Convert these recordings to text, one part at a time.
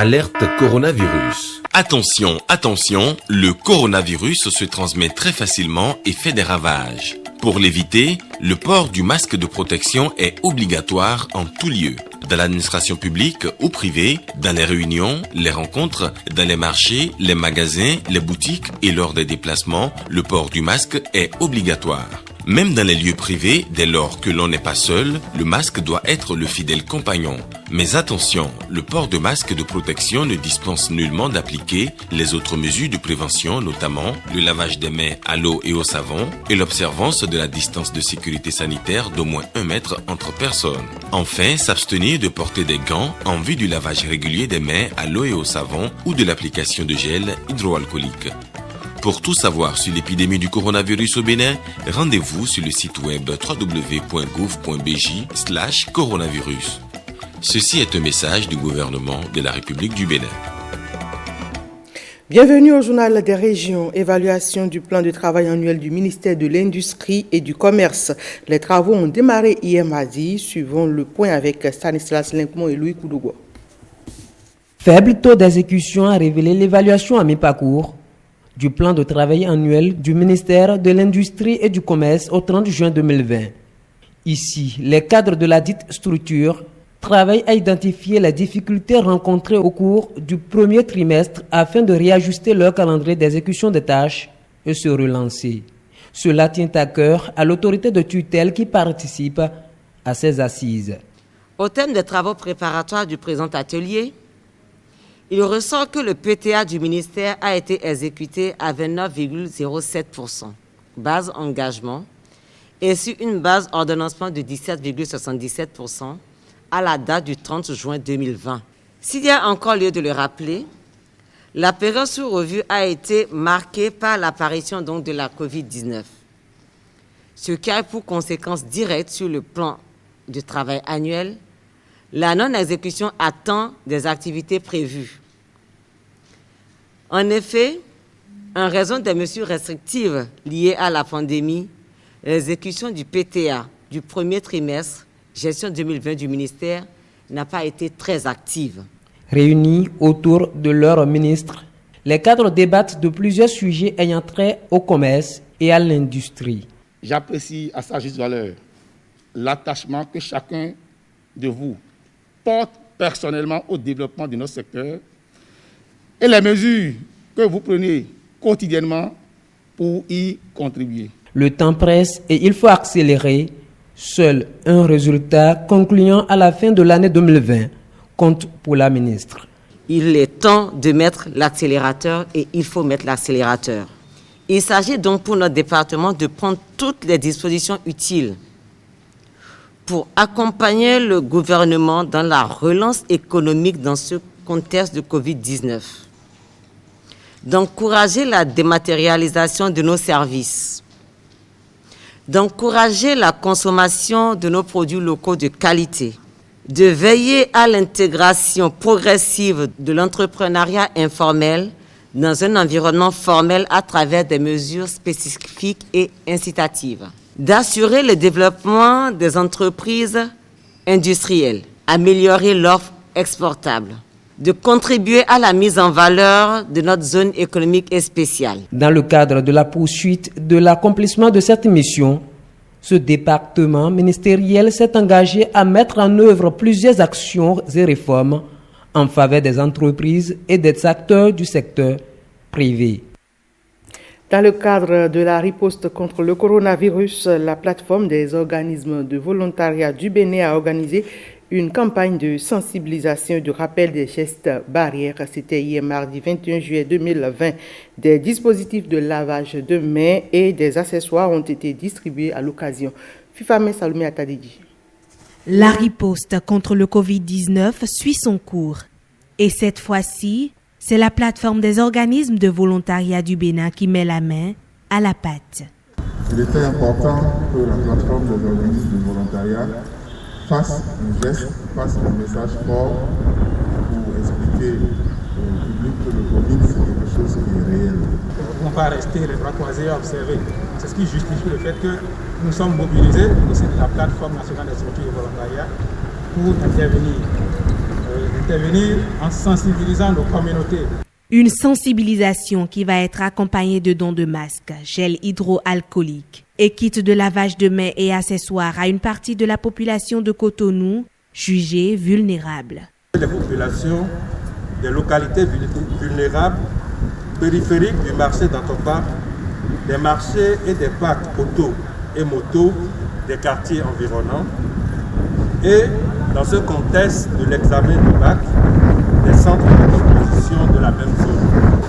Alerte coronavirus. Attention, attention, le coronavirus se transmet très facilement et fait des ravages. Pour l'éviter, le port du masque de protection est obligatoire en tout lieu. Dans l'administration publique ou privée, dans les réunions, les rencontres, dans les marchés, les magasins, les boutiques et lors des déplacements, le port du masque est obligatoire. Même dans les lieux privés, dès lors que l'on n'est pas seul, le masque doit être le fidèle compagnon. Mais attention, le port de masque de protection ne dispense nullement d'appliquer les autres mesures de prévention, notamment le lavage des mains à l'eau et au savon et l'observance de la distance de sécurité sanitaire d'au moins 1 mètre entre personnes. Enfin, s'abstenir de porter des gants en vue du lavage régulier des mains à l'eau et au savon ou de l'application de gel hydroalcoolique. Pour tout savoir sur l'épidémie du coronavirus au Bénin, rendez-vous sur le site web www.gouv.bj/coronavirus. Ceci est un message du gouvernement de la République du Bénin. Bienvenue au journal des régions. Évaluation du plan de travail annuel du ministère de l'Industrie et du Commerce. Les travaux ont démarré hier mardi. Suivons le point avec Stanislas Linkmon et Louis Koudougou. Faible taux d'exécution a révélé l'évaluation à mi-parcours du plan de travail annuel du ministère de l'Industrie et du Commerce au 30 juin 2020. Ici, les cadres de la dite structure travaillent à identifier les difficultés rencontrées au cours du premier trimestre afin de réajuster leur calendrier d'exécution des tâches et se relancer. Cela tient à cœur à l'autorité de tutelle qui participe à ces assises. Au terme des travaux préparatoires du présent atelier, il ressort que le PTA du ministère a été exécuté à 29,07%, base engagement, et sur une base ordonnancement de 17,77% à la date du 30 juin 2020. S'il y a encore lieu de le rappeler, la période sous revue a été marquée par l'apparition donc de la COVID-19, ce qui a pour conséquence directe sur le plan de travail annuel la non-exécution à temps des activités prévues. En effet, en raison des mesures restrictives liées à la pandémie, l'exécution du PTA du premier trimestre, gestion 2020 du ministère, n'a pas été très active. Réunis autour de leur ministre, les cadres débattent de plusieurs sujets ayant trait au commerce et à l'industrie. J'apprécie à sa juste valeur l'attachement que chacun de vous porte personnellement au développement de notre secteur et les mesures que vous prenez quotidiennement pour y contribuer. Le temps presse et il faut accélérer. Seul un résultat concluant à la fin de l'année 2020 compte pour la ministre. Il est temps de mettre l'accélérateur et il faut mettre l'accélérateur. Il s'agit donc pour notre département de prendre toutes les dispositions utiles pour accompagner le gouvernement dans la relance économique dans ce contexte de Covid-19, d'encourager la dématérialisation de nos services, d'encourager la consommation de nos produits locaux de qualité, de veiller à l'intégration progressive de l'entrepreneuriat informel dans un environnement formel à travers des mesures spécifiques et incitatives, d'assurer le développement des entreprises industrielles, améliorer l'offre exportable, de contribuer à la mise en valeur de notre zone économique et spéciale. Dans le cadre de la poursuite de l'accomplissement de cette mission, ce département ministériel s'est engagé à mettre en œuvre plusieurs actions et réformes en faveur des entreprises et des acteurs du secteur privé. Dans le cadre de la riposte contre le coronavirus, la plateforme des organismes de volontariat du Bénin a organisé une campagne de sensibilisation et de rappel des gestes barrières. C'était hier mardi 21 juillet 2020. Des dispositifs de lavage de mains et des accessoires ont été distribués à l'occasion. Fifame Salomé Atadidi. La riposte contre le Covid-19 suit son cours. Et cette fois-ci, c'est la plateforme des organismes de volontariat du Bénin qui met la main à la pâte. Il était important que la plateforme des organismes de volontariat fasse un geste, fasse un message fort pour expliquer au public que le Covid, c'est quelque chose qui est réel. On ne va pas rester les bras croisés à observer. C'est ce qui justifie le fait que nous sommes mobilisés au sein de la plateforme nationale des structures de volontariat pour intervenir intervenir en sensibilisant nos communautés. Une sensibilisation qui va être accompagnée de dons de masques, gel hydroalcoolique et kits de lavage de mains et accessoires à une partie de la population de Cotonou jugée vulnérable. Les populations des localités vulnérables, périphériques du marché d'Antopa, des marchés et des parcs auto et moto des quartiers environnants et dans ce contexte de l'examen du bac, des centres de composition de la même zone.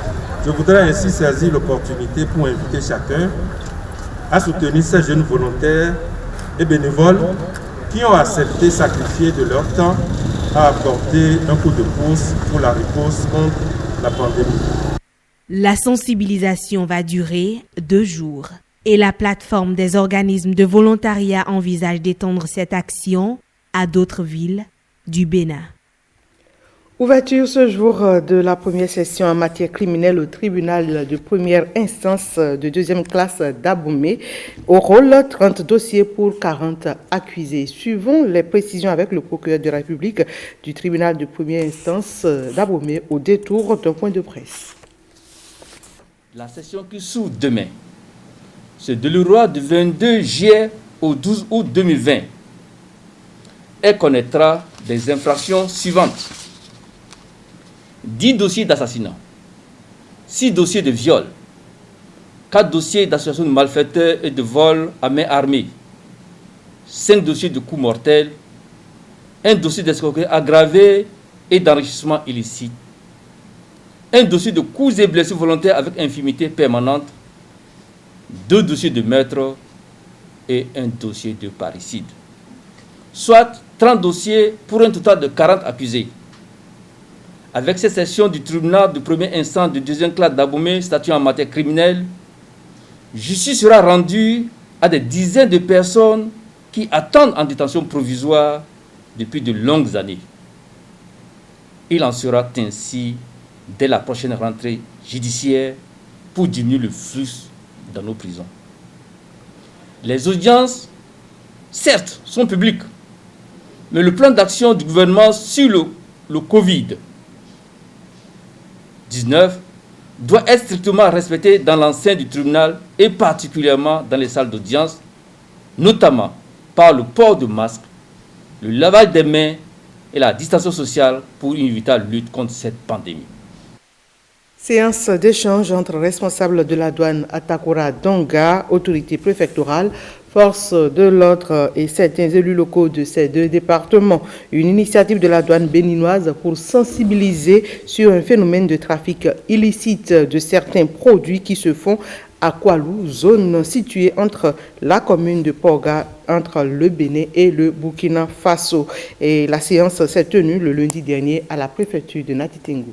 Je voudrais ainsi saisir l'opportunité pour inviter chacun à soutenir ces jeunes volontaires et bénévoles qui ont accepté sacrifier de leur temps à apporter un coup de pouce pour la riposte contre la pandémie. La sensibilisation va durer 2 jours et la plateforme des organismes de volontariat envisage d'étendre cette action à d'autres villes du Bénin. Ouverture ce jour de la première session en matière criminelle au tribunal de première instance de deuxième classe d'Aboumé. Au rôle, 30 dossiers pour 40 accusés. Suivons les précisions avec le procureur de la République du tribunal de première instance d'Aboumé au détour d'un point de presse. La session qui s'ouvre demain se déroulera du 22 juillet au 12 août 2020. Elle connaîtra des infractions suivantes. 10 dossiers d'assassinat, 6 dossiers de viol, 4 dossiers d'association de malfaiteurs et de vol à main armée, 5 dossiers de coups mortels, 1 dossier d'escroquerie aggravée et d'enrichissement illicite, 1 dossier de coups et blessures volontaires avec infirmité permanente, 2 dossiers de meurtre et 1 dossier de parricide. Soit 30 dossiers pour un total de 40 accusés. Avec cette session du tribunal de première instance de deuxième classe d'Aboumé, statuant en matière criminelle, justice sera rendue à des dizaines de personnes qui attendent en détention provisoire depuis de longues années. Il en sera ainsi dès la prochaine rentrée judiciaire pour diminuer le flux dans nos prisons. Les audiences, certes, sont publiques, mais le plan d'action du gouvernement sur le Covid-19 doit être strictement respecté dans l'enceinte du tribunal et particulièrement dans les salles d'audience, notamment par le port de masques, le lavage des mains et la distanciation sociale pour une véritable lutte contre cette pandémie. Séance d'échange entre responsables de la douane Atakura Donga, autorité préfectorale, forces de l'ordre et certains élus locaux de ces 2 départements. Une initiative de la douane béninoise pour sensibiliser sur un phénomène de trafic illicite de certains produits qui se font à Koualou, zone située entre la commune de Porga, entre le Bénin et le Burkina Faso. Et la séance s'est tenue le lundi dernier à la préfecture de Natitengu.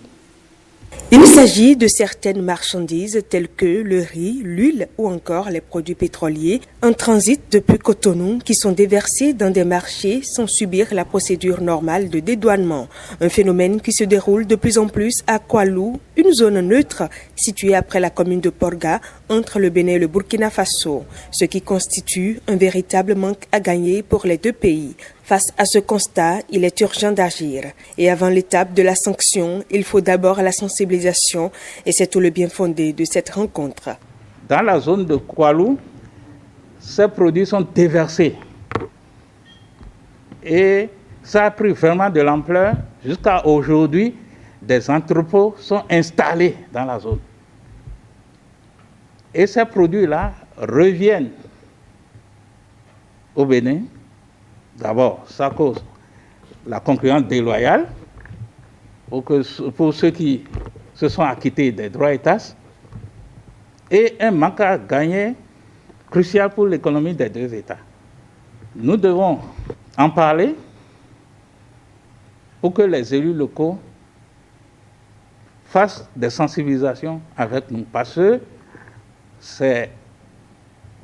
Il s'agit de certaines marchandises telles que le riz, l'huile ou encore les produits pétroliers en transit depuis Cotonou qui sont déversés dans des marchés sans subir la procédure normale de dédouanement. Un phénomène qui se déroule de plus en plus à Koualou, une zone neutre située après la commune de Porga entre le Bénin et le Burkina Faso, ce qui constitue un véritable manque à gagner pour les 2 pays. Face à ce constat, il est urgent d'agir. Et avant l'étape de la sanction, il faut d'abord la sensibilisation et c'est tout le bien fondé de cette rencontre. Dans la zone de Koualou, ces produits sont déversés. Et ça a pris vraiment de l'ampleur. Jusqu'à aujourd'hui, des entrepôts sont installés dans la zone. Et ces produits-là reviennent au Bénin. D'abord, ça cause la concurrence déloyale pour ceux qui se sont acquittés des droits et taxes et un manque à gagner crucial pour l'économie des 2 États. Nous devons en parler pour que les élus locaux fassent des sensibilisations avec nous parce que c'est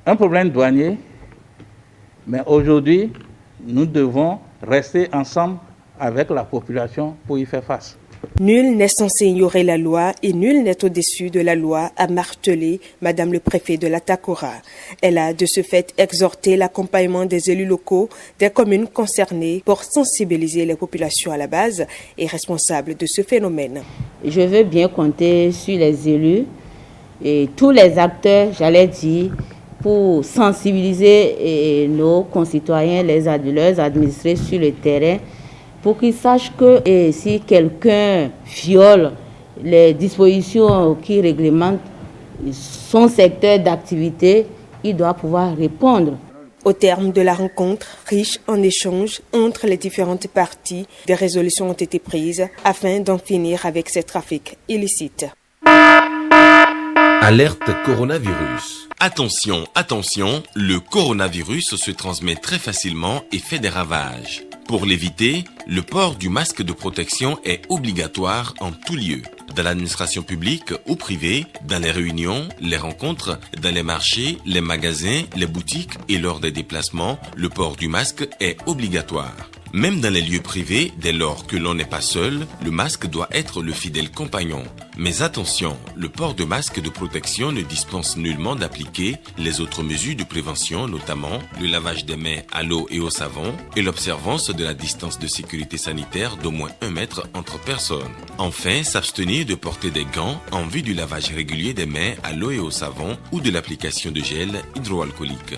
un problème douanier, mais aujourd'hui, nous devons rester ensemble avec la population pour y faire face. Nul n'est censé ignorer la loi et nul n'est au-dessus de la loi, a martelé Madame le préfet de la Takora. Elle a de ce fait exhorté l'accompagnement des élus locaux des communes concernées pour sensibiliser les populations à la base et responsables de ce phénomène. Je veux bien compter sur les élus et tous les acteurs, j'allais dire, pour sensibiliser nos concitoyens, leurs administrés sur le terrain, pour qu'ils sachent que si quelqu'un viole les dispositions qui réglementent son secteur d'activité, il doit pouvoir répondre. Au terme de la rencontre, riche en échanges entre les différentes parties, des résolutions ont été prises afin d'en finir avec ces trafics illicites. Alerte coronavirus. Attention, attention, le coronavirus se transmet très facilement et fait des ravages. Pour l'éviter, le port du masque de protection est obligatoire en tout lieu. Dans l'administration publique ou privée, dans les réunions, les rencontres, dans les marchés, les magasins, les boutiques et lors des déplacements, le port du masque est obligatoire. Même dans les lieux privés, dès lors que l'on n'est pas seul, le masque doit être le fidèle compagnon. Mais attention, le port de masque de protection ne dispense nullement d'appliquer les autres mesures de prévention, notamment le lavage des mains à l'eau et au savon et l'observance de la distance de sécurité sanitaire d'au moins 1 mètre entre personnes. Enfin, s'abstenir de porter des gants en vue du lavage régulier des mains à l'eau et au savon ou de l'application de gel hydroalcoolique.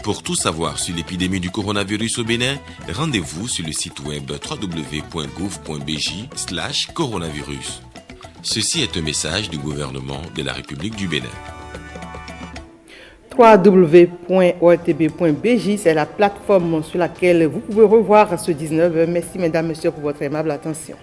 Pour tout savoir sur l'épidémie du coronavirus au Bénin, rendez-vous sur le site web www.gouv.bj/coronavirus. Ceci est un message du gouvernement de la République du Bénin. www.ortb.bj, c'est la plateforme sur laquelle vous pouvez revoir ce 19. Merci mesdames, messieurs pour votre aimable attention.